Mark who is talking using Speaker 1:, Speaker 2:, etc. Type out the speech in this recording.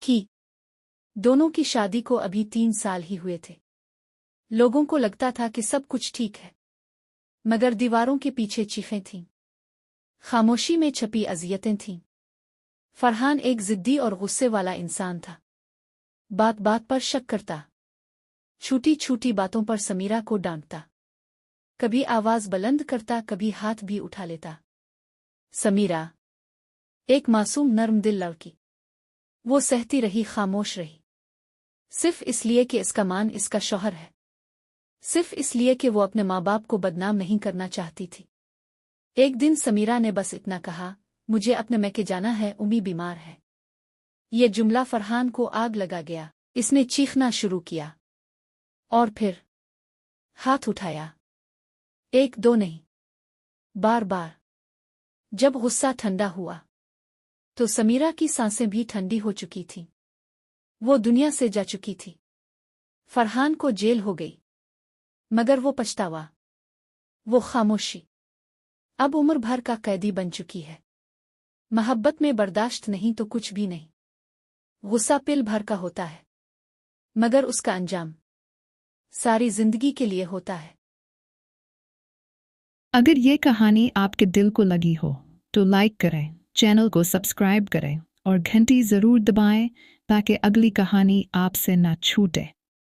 Speaker 1: की। दोनों की शादी को अभी 3 साल ही हुए थे। लोगों को लगता था कि सब कुछ ठीक है, मगर दीवारों के पीछे चीखें थीं, खामोशी में छपी अज़ियतें थीं। फरहान एक ज़िद्दी और गुस्से वाला इंसान था। बात बात पर शक करता, छोटी छोटी बातों पर समीरा को डांटता, कभी आवाज बुलंद करता, कभी हाथ भी उठा लेता। समीरा एक मासूम नर्म दिल लड़की, वो सहती रही, खामोश रही, सिर्फ इसलिए कि इसका मान इसका शौहर है, सिर्फ इसलिए कि वो अपने माँ बाप को बदनाम नहीं करना चाहती थी। एक दिन समीरा ने बस इतना कहा, मुझे अपने मैके जाना है, उम्मी बीमार है। ये जुमला फरहान को आग लगा गया। इसने चीखना शुरू किया और फिर हाथ उठाया, एक दो नहीं, बार बार। जब गुस्सा ठंडा हुआ तो समीरा की सांसें भी ठंडी हो चुकी थीं। वो दुनिया से जा चुकी थी। फरहान को जेल हो गई, मगर वो पछतावा, वो खामोशी अब उम्र भर का कैदी बन चुकी है। मोहब्बत में बर्दाश्त नहीं तो कुछ भी नहीं। गुस्सा पिल भर का होता है, मगर उसका अंजाम सारी जिंदगी के लिए होता है।
Speaker 2: अगर ये कहानी आपके दिल को लगी हो तो लाइक करें, चैनल को सब्सक्राइब करें और घंटी ज़रूर दबाएं ताकि अगली कहानी आपसे ना छूटे।